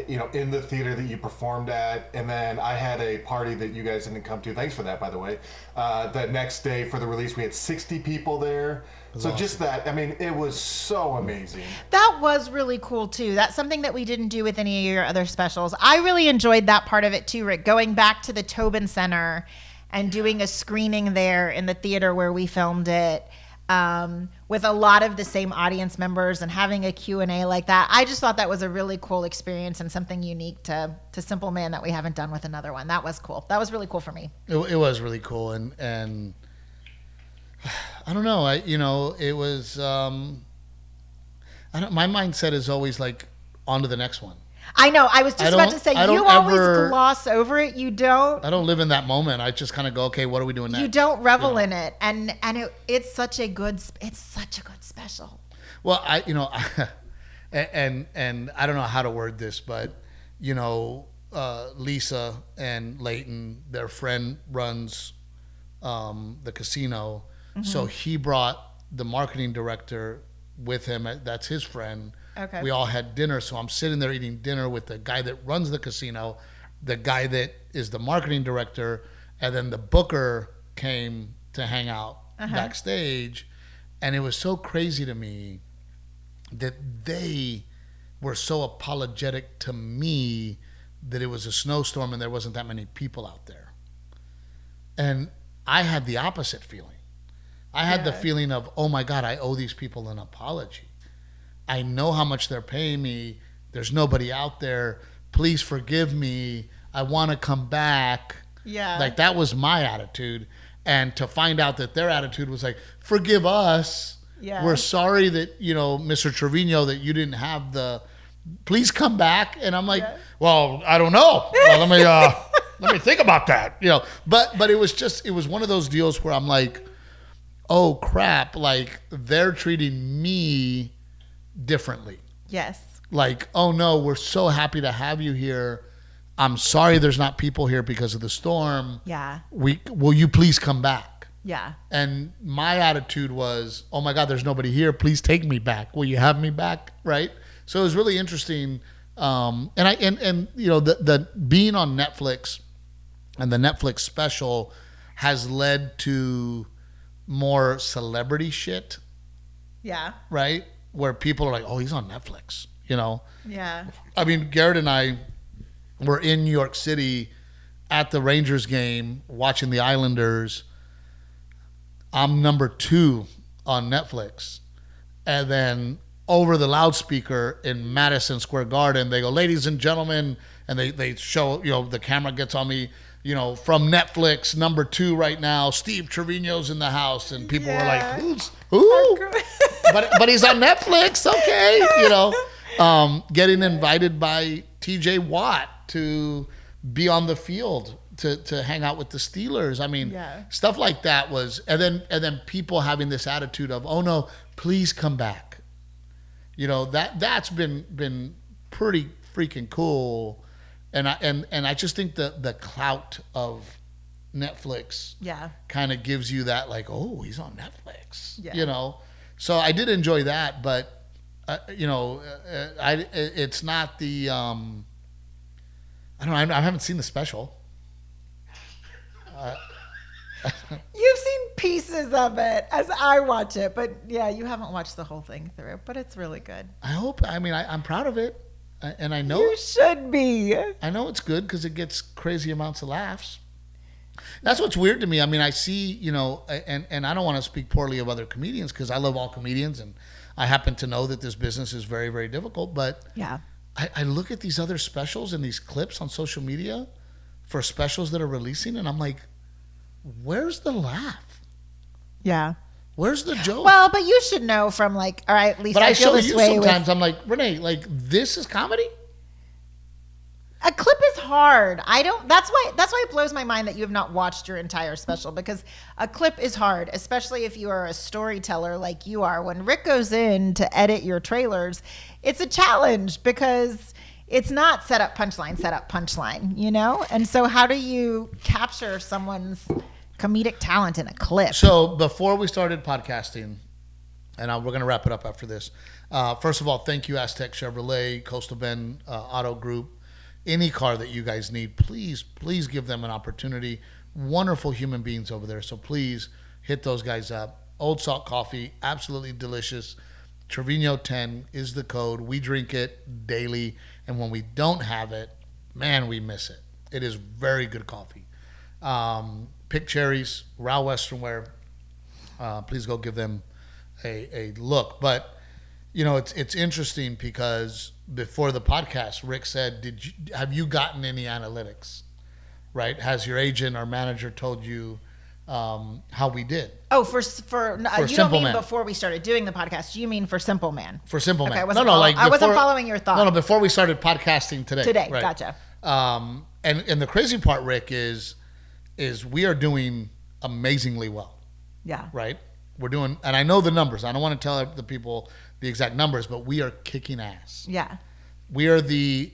in the theater that you performed at. And then I had a party that you guys didn't come to. Thanks for that, by the way. The next day for the release, we had 60 people there. So just that, I mean, it was so amazing. That was really cool too. That's something that we didn't do with any of your other specials. I really enjoyed that part of it too, Rick. Going back to the Tobin Center and doing a screening there in the theater where we filmed it, with a lot of the same audience members and having a Q&A like that. I just thought that was a really cool experience and something unique to Simple Man that we haven't done with another one. That was cool. That was really cool for me. It was really cool, and I don't know. It was. My mindset is always like on to the next one. I know. I was just about to say, you always gloss over it. You don't. I don't live in that moment. I just kind of go, okay, what are we doing next? You don't revel in it, and it's such a good special. Well, and I don't know how to word this, but Lisa and Leighton, their friend runs the casino. Mm-hmm. So he brought the marketing director with him. That's his friend. Okay. We all had dinner. So I'm sitting there eating dinner with the guy that runs the casino, the guy that is the marketing director, and then the booker came to hang out backstage. And it was so crazy to me that they were so apologetic to me that it was a snowstorm and there wasn't that many people out there. And I had the opposite feeling. I had the feeling of, oh my God, I owe these people an apology. I know how much they're paying me. There's nobody out there. Please forgive me. I want to come back. Yeah. Like that was my attitude. And to find out that their attitude was like, forgive us. Yeah. We're sorry that, Mr. Trevino, that you didn't have please come back. And I'm like, well, I don't know. Well, let me think about that. But it was one of those deals where I'm like, oh crap, like they're treating me differently. Yes. Like, oh no, we're so happy to have you here. I'm sorry there's not people here because of the storm. Yeah. Will you please come back? Yeah. And my attitude was, oh my God, there's nobody here. Please take me back. Will you have me back? Right. So it was really interesting. The being on Netflix and the Netflix special has led to more celebrity shit. Yeah. Right. Where people are like, oh, he's on Netflix, Yeah. I mean, Garrett and I were in New York City at the Rangers game watching the Islanders. I'm number 2 on Netflix. And then over the loudspeaker in Madison Square Garden, they go, ladies and gentlemen, and they show, the camera gets on me, from Netflix, number 2 right now, Steve Trevino's in the house. And people were like, who? but he's on Netflix, okay, getting invited by TJ Watt to be on the field to hang out with the Steelers. I mean, stuff like that was, and then people having this attitude of, oh no, please come back. You know, that's been pretty freaking cool. And I just think the clout of Netflix kind of gives you that, like, oh, he's on Netflix, you know. So I did enjoy that, but you know, it's not the I don't know. I haven't seen the special. You've seen pieces of it as I watch it, but yeah, you haven't watched the whole thing through. But it's really good. I hope. I mean, I'm proud of it, and I know you should be. I know it's good because it gets crazy amounts of laughs. That's what's weird to me. I mean, I see, you know, and I don't want to speak poorly of other comedians because I love all comedians, and I happen to know that this business is very, very difficult. But yeah, I look at these other specials and these clips on social media for specials that are releasing, and I'm like, where's the laugh? Yeah. Where's the joke? Well, but you should know from, like, all right, at least but I feel show this you way sometimes. with, I'm like, Renae, like, this is comedy? a clip is hard. That's why it blows my mind that you have not watched your entire special, because a clip is hard, especially if you are a storyteller like you are. When Rick goes in to edit your trailers, it's a challenge because it's not set up punchline, you know? And so how do you capture someone's comedic talent in a clip? So before we started podcasting, and we're going to wrap it up after this. First of all, thank you, Aztec Chevrolet, Coastal Bend Auto Group. Any car that you guys need, please give them an opportunity. Wonderful human beings over there. So please hit those guys up. Old Salt Coffee, absolutely delicious. Trevino 10 is the code. We drink it daily. And when we don't have it, man, we miss it. It is very good coffee. Pick Cherries, Raw Western Wear. Please go give them a look. But, you know, it's interesting because before the podcast, Rick said, have you gotten any analytics? Right? Has your agent or manager told you how we did? Oh, for you don't mean Man. before we started doing the podcast. You mean for Simple Man? For Simple Man. Okay, I wasn't following your thought. No, before we started podcasting today. Right. Gotcha. And the crazy part, Rick, is we are doing amazingly well. Yeah. Right? We're doing, and I know the numbers. I don't want to tell the people the exact numbers, but we are kicking ass. Yeah. We are the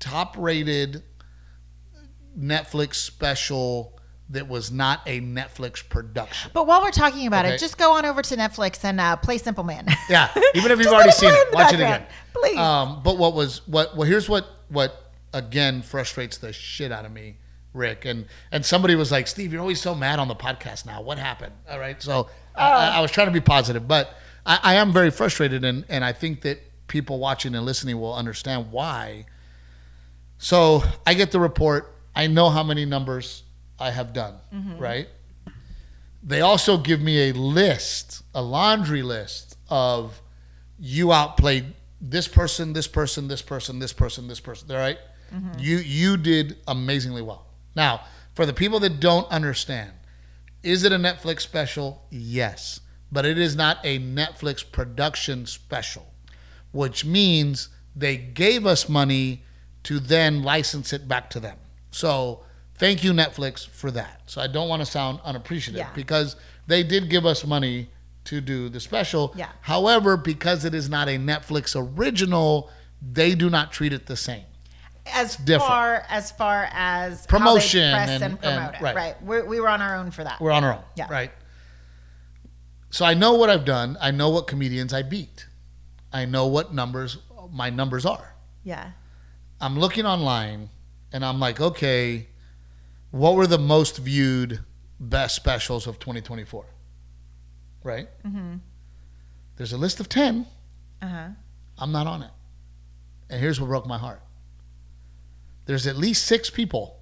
top-rated Netflix special that was not a Netflix production. But while we're talking about Okay. it, just go on over to Netflix and play Simple Man. Yeah, even if you've Just already let seen play it, in the watch it background, again. please. But here's what again frustrates the shit out of me, Rick. And somebody was like, Steve, you're always so mad on the podcast now. What happened? All right, so I was trying to be positive, but I am very frustrated, and I think that people watching and listening will understand why. So I get the report. I know how many numbers I have done, right? They also give me a list, a laundry list of you outplayed this person, this person, this person, this person, this person, all right? You did amazingly well. Now, for the people that don't understand, is it a Netflix special? Yes. But it is not a Netflix production special, which means they gave us money to then license it back to them. So thank you, Netflix, for that. So I don't want to sound unappreciative because they did give us money to do the special. Yeah. However, because it is not a Netflix original, they do not treat it the same. As far as promotion how they press and promote it. right. Right. We were on our own for that. We're on our own. Yeah. Right. So I know what I've done. I know what comedians I beat. I know what my numbers are. Yeah. I'm looking online and I'm like, okay, what were the most viewed best specials of 2024? Right? There's a list of 10. I'm not on it. And here's what broke my heart. There's at least 6 people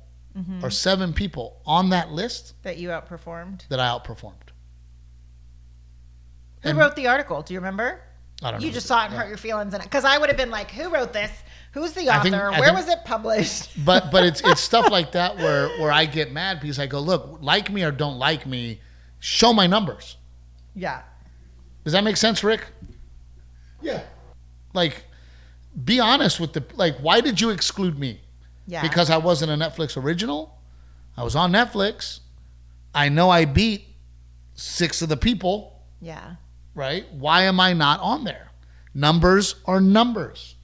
or 7 people on that list That you outperformed. that I outperformed. Who wrote the article? Do you remember? I don't know. You just saw it and hurt your feelings in it. Because I would have been like, who wrote this? Who's the I author? think- Where was it published? But it's stuff like that where I get mad because I go, look, like me or don't like me, show my numbers. Yeah. Does that make sense, Rick? Yeah. Like, be honest with why did you exclude me? Yeah. Because I wasn't a Netflix original? I was on Netflix. I know I beat 6 of the people. Yeah. right? Why am I not on there? Numbers are numbers.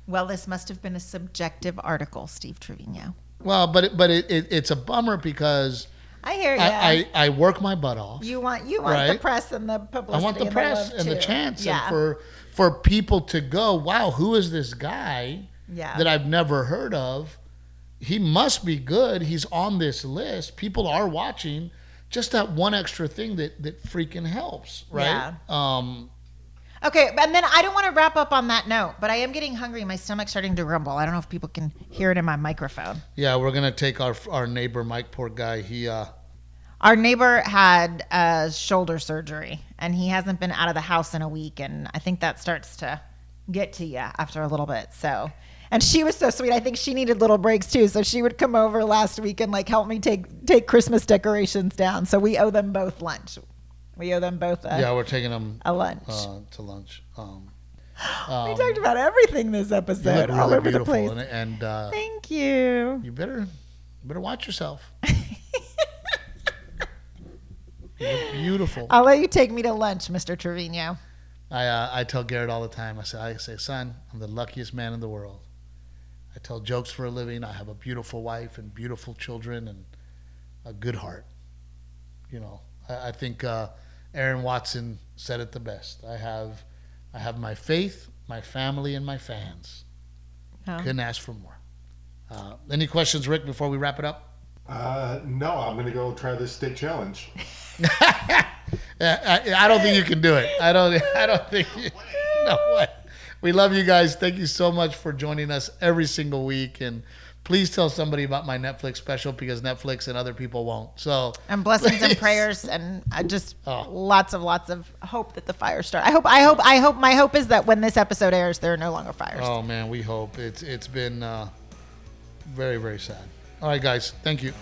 Well, this must have been a subjective article, Steve Trevino. Well, but it's a bummer because I hear you. I work my butt off. You want right? the press and the publicity. I want the press love and the too. chance, Yeah. and for people to go, wow, who is this guy Yeah. that I've never heard of? He must be good. He's on this list. People are watching. Just that one extra thing that freaking helps, right? Yeah. Okay, and then I don't want to wrap up on that note, but I am getting hungry. My stomach's starting to rumble. I don't know if people can hear it in my microphone. Yeah, we're gonna take our neighbor Mike, poor guy. Our neighbor had shoulder surgery, and he hasn't been out of the house in a week, and I think that starts to get to you after a little bit. So, and she was so sweet. I think she needed little breaks too, so she would come over last week and like help me take Christmas decorations down. So we owe them both lunch. We owe them both we're taking them a lunch. To lunch. We talked about everything this episode, You look really all over beautiful, the place. and Thank you. you better watch yourself. You look beautiful. I'll let you take me to lunch, Mr. Trevino. I tell Garrett all the time. I say, son, I'm the luckiest man in the world. I tell jokes for a living. I have a beautiful wife and beautiful children and a good heart. You know, I think Aaron Watson said it the best. I have my faith, my family, and my fans. Oh. Couldn't ask for more. Any questions, Rick, before we wrap it up? No, I'm going to go try this steak challenge. I don't think you can do it. I don't think you know what. We love you guys. Thank you so much for joining us every single week. And please tell somebody about my Netflix special because Netflix and other people won't. So And blessings and prayers and just lots of hope that the fires start. My hope is that when this episode airs, there are no longer fires. Oh man, we hope. It's been very, very sad. All right, guys. Thank you.